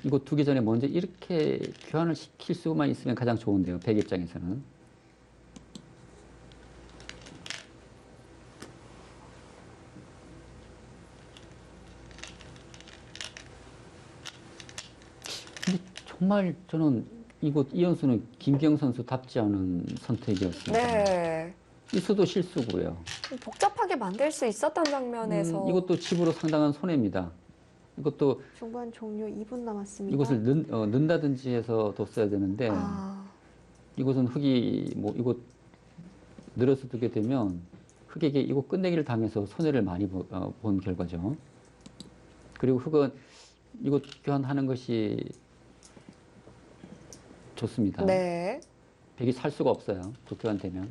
이곳 두기 전에 먼저 이렇게 교환을 시킬 수만 있으면 가장 좋은데요. 백 입장에서는. 근데 정말 저는 이곳 이연수는 김기영 선수답지 않은 선택이었습니다. 네. 있어도 실수고요. 복잡하게 만들 수 있었던 장면에서 이것도 집으로 상당한 손해입니다. 이것도 중반 종료 2분 남았습니다. 이것을 넣는다든지 해서 뒀어야 되는데 이곳은 흙이 뭐 이곳 늘어서 두게 되면 흙에게 이곳 끝내기를 당해서 손해를 많이 본 결과죠. 그리고 흙은 이곳 교환하는 것이 좋습니다. 네. 백이 살 수가 없어요. 교환되면.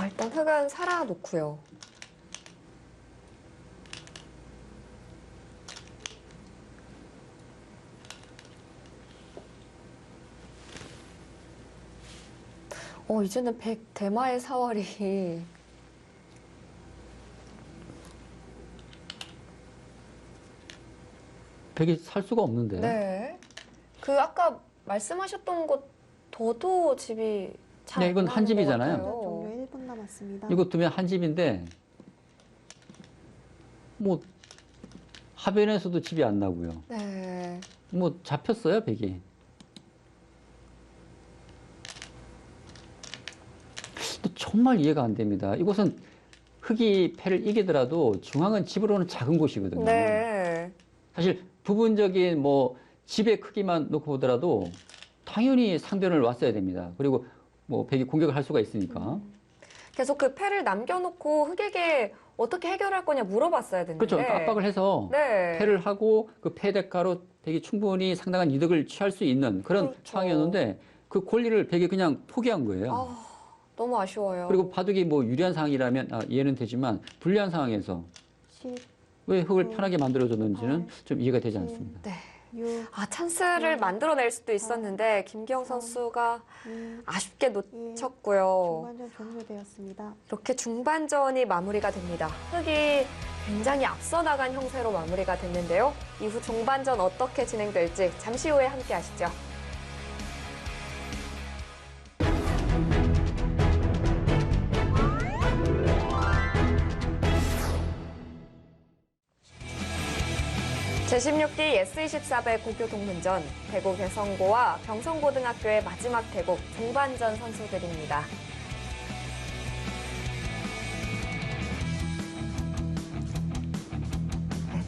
일단 흙은 살아 놓고요. 이제는 대마의 사활이 백이 살 수가 없는데. 네. 아까 말씀하셨던 곳 더도 집이 잘 네, 이건 안 한 나오는 것 집이잖아요. 같아요. 종료 1분 남았습니다. 이거 두면 한 집인데 뭐 하변에서도 집이 안 나고요. 네. 뭐 잡혔어요, 백이. 또 정말 이해가 안 됩니다. 이곳은 흙이 패를 이기더라도 중앙은 집으로는 작은 곳이거든요. 네. 사실 부분적인 뭐 집의 크기만 놓고 보더라도 당연히 상변을 왔어야 됩니다. 그리고 뭐 백이 공격을 할 수가 있으니까. 계속 그 패를 남겨놓고 흙에게 어떻게 해결할 거냐 물어봤어야 되는데. 그렇죠. 압박을 해서 네. 패를 하고 그 패 대가로 백이 충분히 상당한 이득을 취할 수 있는 그런 그렇죠. 상황이었는데 그 권리를 백이 그냥 포기한 거예요. 너무 아쉬워요. 그리고 바둑이 뭐 유리한 상황이라면 이해는 되지만 불리한 상황에서 10, 왜 흙을 편하게 만들어줬는지는 좀 이해가 되지 않습니다. 네. 6, 찬스를 만들어낼 수도 있었는데 김기영 선수가 2, 아쉽게 1. 놓쳤고요. 중반전 종료되었습니다. 이렇게 중반전이 마무리가 됩니다. 흙이 굉장히 앞서 나간 형태로 마무리가 됐는데요. 이후 중반전 어떻게 진행될지 잠시 후에 함께 하시죠. 제16기 S24배 고교 동문전 대구 개성고와 경성고등학교의 마지막 대국 중반전 선수들입니다.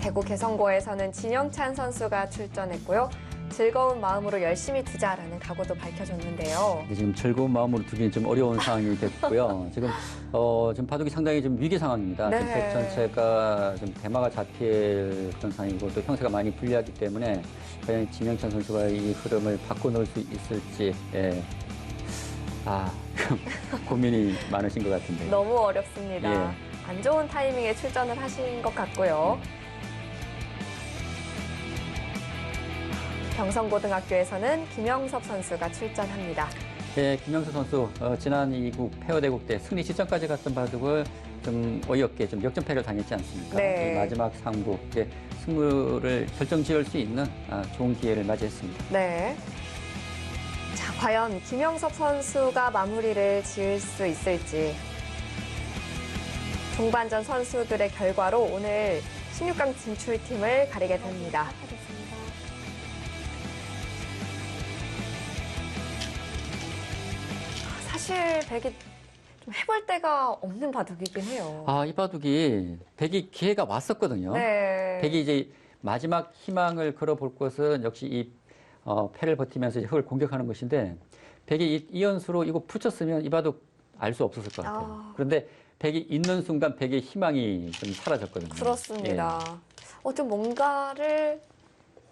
대구 개성고에서는 진영찬 선수가 출전했고요. 즐거운 마음으로 열심히 두자라는 각오도 밝혀줬는데요. 지금 즐거운 마음으로 두기는 좀 어려운 상황이 됐고요. 지금 바둑이 상당히 좀 위기 상황입니다. 네. 지금 백 전체가 좀 대마가 잡힐 그런 상황이고 또 형태가 많이 불리하기 때문에 과연 진영찬 선수가 이 흐름을 바꿔놓을 수 있을지 고민이 많으신 것 같은데요. 너무 어렵습니다. 예. 안 좋은 타이밍에 출전을 하신 것 같고요. 경성고등학교에서는 김영섭 선수가 출전합니다. 네, 김영수 선수 지난 이국 페어대국 때 승리 시점까지 갔던 바둑을 좀 어이없게 좀 역전패를 당했지 않습니까? 네. 마지막 상부 승부를 결정지을 수 있는 좋은 기회를 맞이했습니다. 네. 자, 과연 김영섭 선수가 마무리를 지을 수 있을지. 중반전 선수들의 결과로 오늘 16강 진출팀을 가리게 됩니다. 사실 백이 좀 해볼 데가 없는 바둑이긴 해요. 이 바둑이 백이 기회가 왔었거든요. 네. 백이 이제 마지막 희망을 걸어볼 것은 역시 이 패를 버티면서 이제 흙을 공격하는 것인데 백이 이연수로 이거 붙였으면 이 바둑 알 수 없었을 것 같아요. 그런데 백이 있는 순간 백의 희망이 좀 사라졌거든요. 그렇습니다. 좀 뭔가를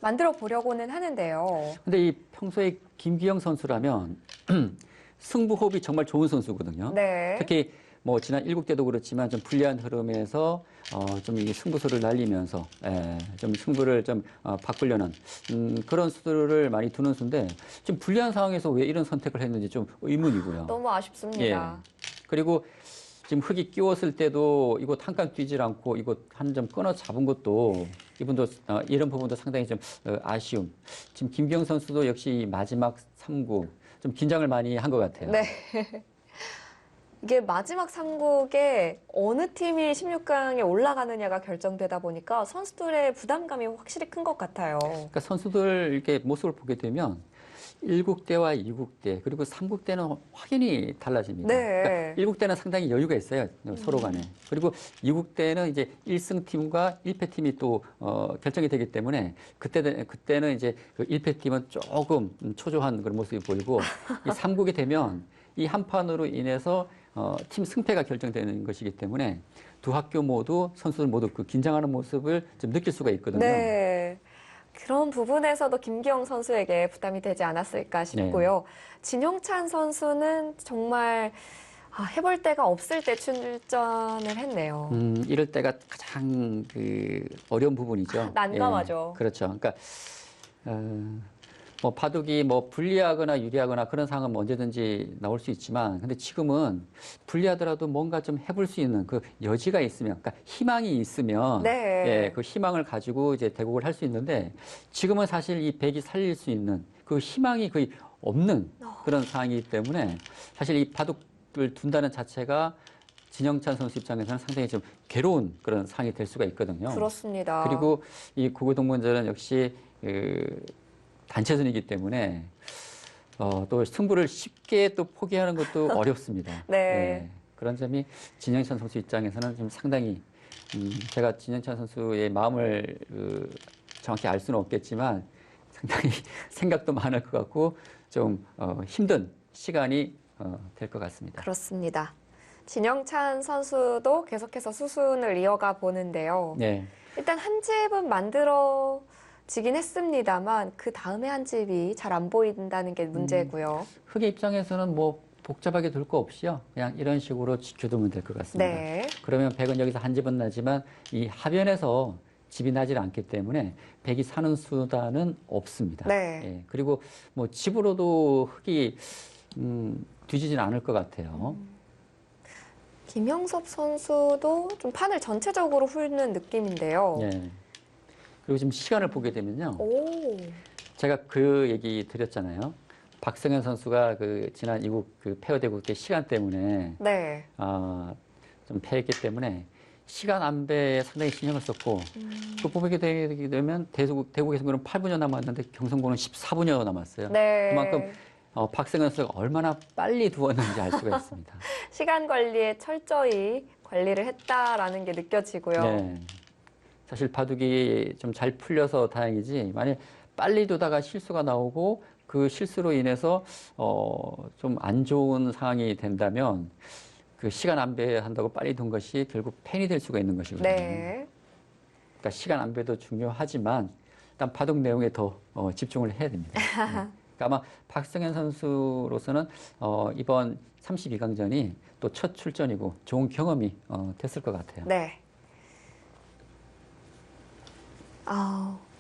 만들어 보려고는 하는데요. 근데 이 평소에 김기영 선수라면 승부 호흡이 정말 좋은 선수거든요. 네. 특히 뭐 지난 7 때도 그렇지만 좀 불리한 흐름에서 좀 이 승부수를 날리면서 좀 승부를 좀 바꾸려는 그런 수를 많이 두는 수인데 좀 불리한 상황에서 왜 이런 선택을 했는지 좀 의문이고요. 너무 아쉽습니다. 그리고 지금 흙이 끼웠을 때도 이곳 한 칸 뛰질 않고 이곳 한 점 끊어 잡은 것도 이분도 이런 부분도 상당히 좀 아쉬움. 지금 김기영 선수도 역시 마지막 3구 좀 긴장을 많이 한 것 같아요. 네. 이게 마지막 3국에 어느 팀이 16강에 올라가느냐가 결정되다 보니까 선수들의 부담감이 확실히 큰 것 같아요. 그러니까 선수들 이렇게 모습을 보게 되면 1국대와 2국대 그리고 3국대는 확연히 달라집니다. 네. 그러니까 1국대는 상당히 여유가 있어요. 서로 간에. 그리고 2국대는 이제 1승 팀과 1패 팀이 또 결정이 되기 때문에 그때는 이제 그 1패 팀은 조금 초조한 그런 모습이 보이고 이 3국이 되면 이 한 판으로 인해서 팀 승패가 결정되는 것이기 때문에 두 학교 모두 선수들 모두 그 긴장하는 모습을 좀 느낄 수가 있거든요. 네. 그런 부분에서도 김기영 선수에게 부담이 되지 않았을까 싶고요. 진영찬 선수는 정말 해볼 데가 없을 때 출전을 했네요. 이럴 때가 가장 그 어려운 부분이죠. 난감하죠. 예, 그렇죠. 그러니까 뭐 바둑이 뭐 불리하거나 유리하거나 그런 상황은 언제든지 나올 수 있지만, 근데 지금은 불리하더라도 뭔가 좀 해볼 수 있는 그 여지가 있으면, 그러니까 희망이 있으면, 네. 예, 그 희망을 가지고 이제 대국을 할 수 있는데, 지금은 사실 이 백이 살릴 수 있는 그 희망이 거의 없는 그런 상황이기 때문에 사실 이 바둑을 둔다는 자체가 진영찬 선수 입장에서는 상당히 좀 괴로운 그런 상황이 될 수가 있거든요. 그렇습니다. 그리고 이 구구동문전은 역시 단체전이기 때문에 또 승부를 쉽게 또 포기하는 것도 어렵습니다. 네. 그런 점이 진영찬 선수 입장에서는 좀 상당히 제가 진영찬 선수의 마음을 정확히 알 수는 없겠지만 상당히 생각도 많을 것 같고 좀 힘든 시간이 될 것 같습니다. 그렇습니다. 진영찬 선수도 계속해서 수순을 이어가 보는데요. 네. 일단 한 집은 만들어지긴 했습니다만 그 다음에 한 집이 잘 안 보인다는 게 문제고요. 흑의 입장에서는 뭐 복잡하게 둘 거 없이요. 그냥 이런 식으로 지켜두면 될 것 같습니다. 네. 그러면 백은 여기서 한 집은 나지만 이 하변에서 집이 나질 않기 때문에 백이 사는 수단은 없습니다. 네. 예, 그리고 뭐 집으로도 흑이 뒤지진 않을 것 같아요. 김영섭 선수도 좀 판을 전체적으로 훑는 느낌인데요. 예. 그리고 지금 시간을 보게 되면요. 오. 제가 그 얘기 드렸잖아요. 박성현 선수가 그 지난 이국 그 페어대국 때 시간 때문에 네. 좀 패했기 때문에 시간 안배에 상당히 신경을 썼고 또 보게 되면 대국에서 그럼 8분여 남았는데 경성고는 14분여 남았어요. 네. 그만큼 박성현 선수가 얼마나 빨리 두었는지 알 수가 있습니다. 시간 관리에 철저히 관리를 했다라는 게 느껴지고요. 네. 사실 바둑이 좀 잘 풀려서 다행이지 만약 빨리 두다가 실수가 나오고 그 실수로 인해서 좀 안 좋은 상황이 된다면 그 시간 안배한다고 빨리 둔 것이 결국 팬이 될 수가 있는 것이거든요. 네. 그러니까 시간 안배도 중요하지만 일단 바둑 내용에 더 집중을 해야 됩니다. 네. 그러니까 아마 박성현 선수로서는 이번 32강전이 또 첫 출전이고 좋은 경험이 됐을 것 같아요. 네.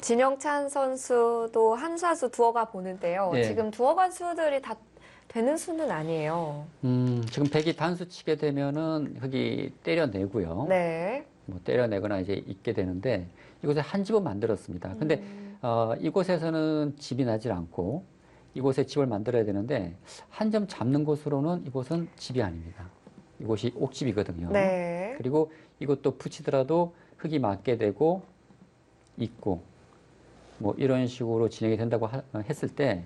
진영찬 선수도 한 사수 두어가 보는데요. 네. 지금 두어간 수들이 다 되는 수는 아니에요. 지금 백이 단수 치게 되면은 흑이 때려내고요. 네. 뭐 때려내거나 이제 있게 되는데 이곳에 한 집은 만들었습니다. 근데 이곳에서는 집이 나질 않고 이곳에 집을 만들어야 되는데 한 점 잡는 곳으로는 이곳은 집이 아닙니다. 이곳이 옥집이거든요. 네. 그리고 이것도 붙이더라도 흑이 맞게 되고 있고 뭐 이런 식으로 진행이 된다고 했을 때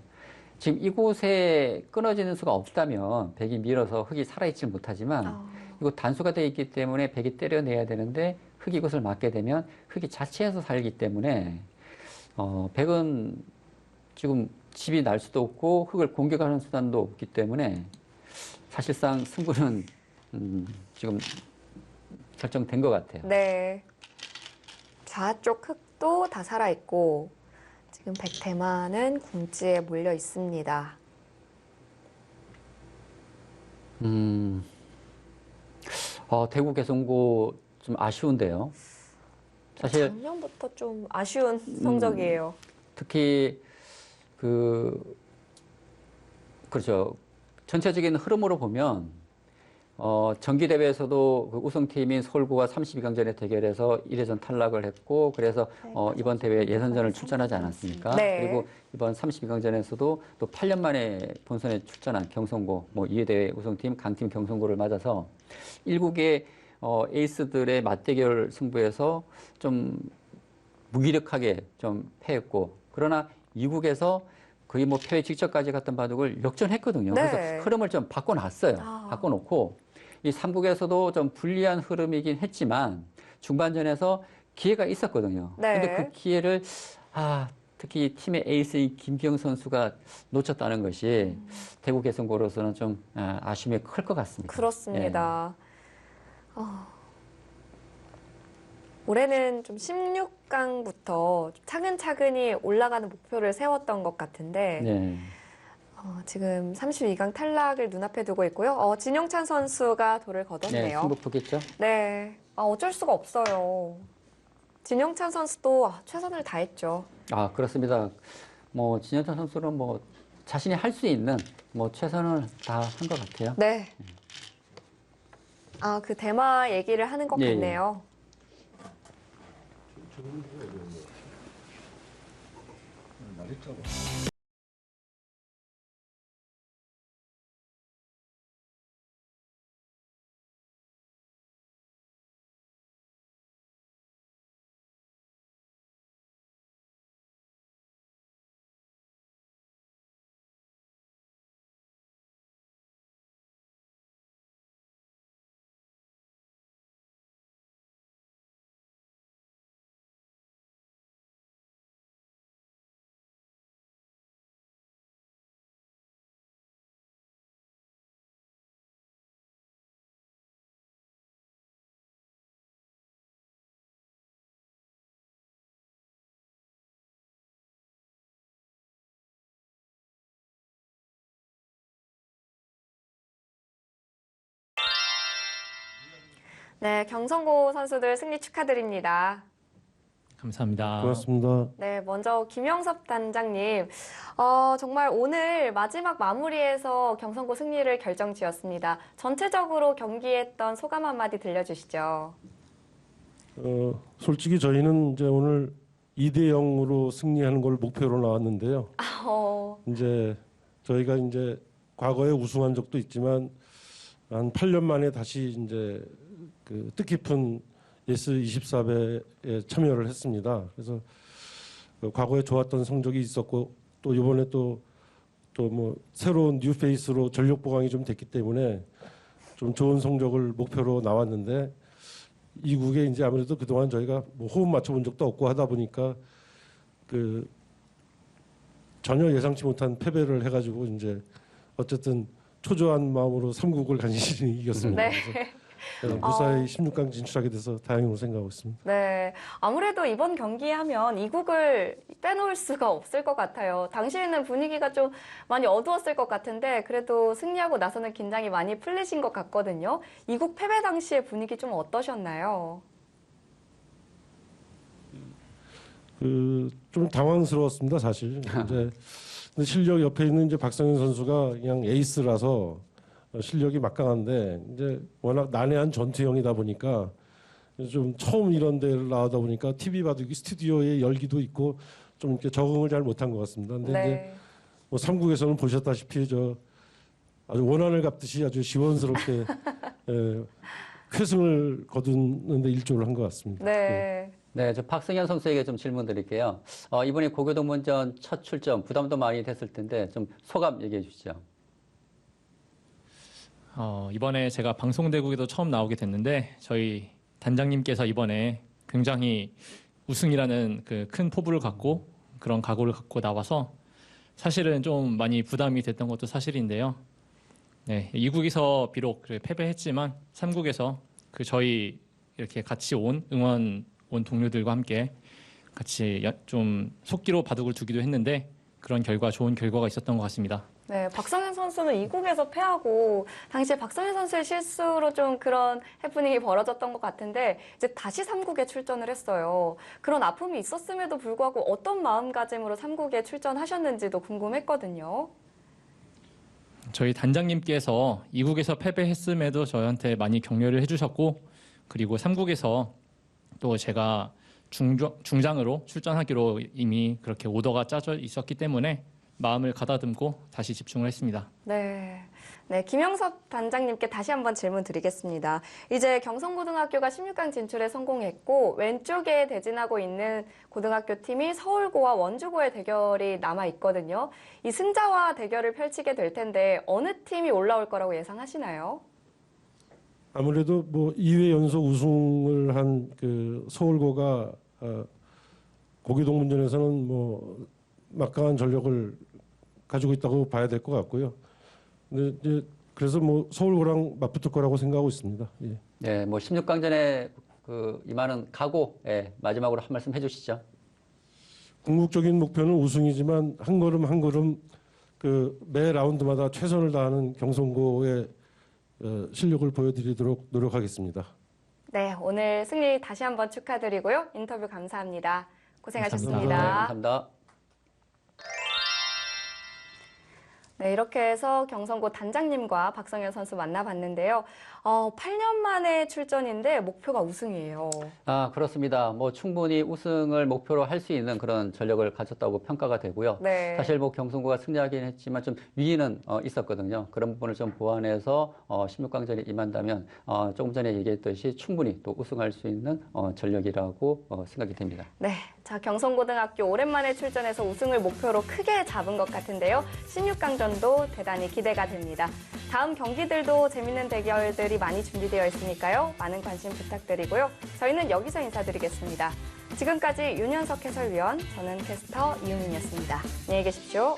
지금 이곳에 끊어지는 수가 없다면 백이 밀어서 흑이 살아있지 못하지만 이곳 단수가 되어 있기 때문에 백이 때려내야 되는데 흑이 이것을 맞게 되면 흑이 자체에서 살기 때문에 백은 지금 집이 날 수도 없고 흑을 공격하는 수단도 없기 때문에 사실상 승부는 지금 결정된 것 같아요. 네. 좌쪽 흑도 다 살아있고 지금 백대만은 궁지에 몰려 있습니다. 대구 개성고 좀 아쉬운데요. 사실 작년부터 좀 아쉬운 성적이에요. 특히 그렇죠. 전체적인 흐름으로 보면 정기 대회에서도 그 우승팀인 서울구가 32강전에 대결해서 1회전 탈락을 했고 그래서 네, 이번 대회 예선전을 출전하지 않았습니까? 네. 그리고 이번 32강전에서도 또 8년 만에 본선에 출전한 경성고, 뭐 2회 대회 우승팀 강팀 경성고를 맞아서 1국의 에이스들의 맞대결 승부에서 좀 무기력하게 좀 패했고 그러나 2국에서 거의 뭐 패회 직전까지 갔던 바둑을 역전했거든요. 네. 그래서 흐름을 좀 바꿔놨어요. 바꿔놓고 이 3국에서도 좀 불리한 흐름이긴 했지만 중반전에서 기회가 있었거든요. 네. 근데 그 기회를 특히 팀의 에이스인 김기영 선수가 놓쳤다는 것이 대구 개성고로서는 좀 아쉬움이 클 것 같습니다. 그렇습니다. 올해는 좀 16강부터 차근차근히 올라가는 목표를 세웠던 것 같은데 네. 지금 32강 탈락을 눈앞에 두고 있고요. 진영찬 선수가 돌을 네, 거뒀네요. 승부 보겠죠? 네, 어쩔 수가 없어요. 진영찬 선수도 최선을 다했죠. 그렇습니다. 뭐 진현찬 선수는 뭐 자신이 할 수 있는 뭐 최선을 다 한 것 같아요. 네. 그 대마 얘기를 하는 것 예, 같네요. 네, 경성고 선수들 승리 축하드립니다. 감사합니다. 고맙습니다. 네, 먼저 김영섭 단장님, 정말 오늘 마지막 마무리에서 경성고 승리를 결정지었습니다. 전체적으로 경기했던 소감 한마디 들려주시죠. 솔직히 저희는 이제 오늘 2대 0으로 승리하는 걸 목표로 나왔는데요. 이제 저희가 이제 과거에 우승한 적도 있지만 한 8년 만에 다시 이제 그 뜻깊은 예스24배에 참여를 했습니다. 그래서 과거에 좋았던 성적이 있었고 또 이번에 또 뭐 새로운 뉴페이스로 전력 보강이 좀 됐기 때문에 좀 좋은 성적을 목표로 나왔는데 이국에 이제 아무래도 그동안 저희가 뭐 호흡 맞춰본 적도 없고 하다 보니까 그 전혀 예상치 못한 패배를 해가지고 이제 어쨌든 초조한 마음으로 3국을 간신히 이겼습니다. 네. 그래서 무사히 16강 진출하게 돼서 다행으로 생각하고 있습니다. 네, 아무래도 이번 경기 하면 이국을 빼놓을 수가 없을 것 같아요. 당시에는 분위기가 좀 많이 어두웠을 것 같은데 그래도 승리하고 나서는 긴장이 많이 풀리신 것 같거든요. 이국 패배 당시의 분위기 좀 어떠셨나요? 좀 당황스러웠습니다, 사실. 이제 근데 실력 옆에 있는 이제 박성현 선수가 그냥 에이스라서 실력이 막강한데 이제 워낙 난해한 전투형이다 보니까 좀 처음 이런 데를 나오다 보니까 TV 바둑이 스튜디오의 열기도 있고 좀 이렇게 적응을 잘 못한 것 같습니다. 근데 이제 뭐 3국에서는 보셨다시피 아주 원한을 갚듯이 아주 시원스럽게 쾌승을 거두는데 일조를 한 것 같습니다. 네. 네, 저 박승현 선수에게 좀 질문 드릴게요. 이번에 고교동문전 첫 출전 부담도 많이 됐을 텐데 좀 소감 얘기해 주시죠. 이번에 제가 방송대국에도 처음 나오게 됐는데 저희 단장님께서 이번에 굉장히 우승이라는 그 큰 포부를 갖고 그런 각오를 갖고 나와서 사실은 좀 많이 부담이 됐던 것도 사실인데요. 네, 2국에서 비록 패배했지만 3국에서 그 저희 이렇게 같이 응원 온 동료들과 함께 같이 좀 속기로 바둑을 두기도 했는데 그런 좋은 결과가 있었던 것 같습니다. 네, 박성현 선수는 이국에서 패하고 당시에 박성현 선수의 실수로 좀 그런 해프닝이 벌어졌던 것 같은데 이제 다시 3국에 출전을 했어요. 그런 아픔이 있었음에도 불구하고 어떤 마음가짐으로 3국에 출전하셨는지도 궁금했거든요. 저희 단장님께서 2국에서 패배했음에도 저희한테 많이 격려를 해주셨고 그리고 3국에서 또 제가 중장으로 출전하기로 이미 그렇게 오더가 짜져 있었기 때문에 마음을 가다듬고 다시 집중을 했습니다. 네. 네, 김영섭 단장님께 다시 한번 질문 드리겠습니다. 이제 경성고등학교가 16강 진출에 성공했고 왼쪽에 대진하고 있는 고등학교 팀이 서울고와 원주고의 대결이 남아 있거든요. 이 승자와 대결을 펼치게 될 텐데 어느 팀이 올라올 거라고 예상하시나요? 아무래도 뭐 2회 연속 우승을 한 그 서울고가 고교동문전에서는 뭐 막강한 전력을 가지고 있다고 봐야 될 것 같고요. 근데 이제 그래서 뭐 서울고랑 맞붙을 거라고 생각하고 있습니다. 예. 네, 뭐 16강전에 그 임하는 각오, 예, 마지막으로 한 말씀 해주시죠. 궁극적인 목표는 우승이지만 한 걸음 한 걸음 그 매 라운드마다 최선을 다하는 경성고의 실력을 보여드리도록 노력하겠습니다. 네, 오늘 승리 다시 한번 축하드리고요. 인터뷰 감사합니다. 고생하셨습니다. 감사합니다. 네, 이렇게 해서 경성고 단장님과 박성현 선수 만나봤는데요. 8년 만에 출전인데 목표가 우승이에요. 아, 그렇습니다. 뭐 충분히 우승을 목표로 할 수 있는 그런 전력을 가졌다고 평가가 되고요. 네. 사실 뭐 경성고가 승리하긴 했지만 좀 위기는 있었거든요. 그런 부분을 좀 보완해서 16강전에 임한다면 조금 전에 얘기했듯이 충분히 또 우승할 수 있는 전력이라고 생각이 됩니다. 네, 자 경성고등학교 오랜만에 출전해서 우승을 목표로 크게 잡은 것 같은데요. 16강전도 대단히 기대가 됩니다. 다음 경기들도 재밌는 대결들이 많이 준비되어 있으니까요. 많은 관심 부탁드리고요. 저희는 여기서 인사드리겠습니다. 지금까지 윤현석 해설위원, 저는 캐스터 이유민이었습니다. 안녕히 계십시오.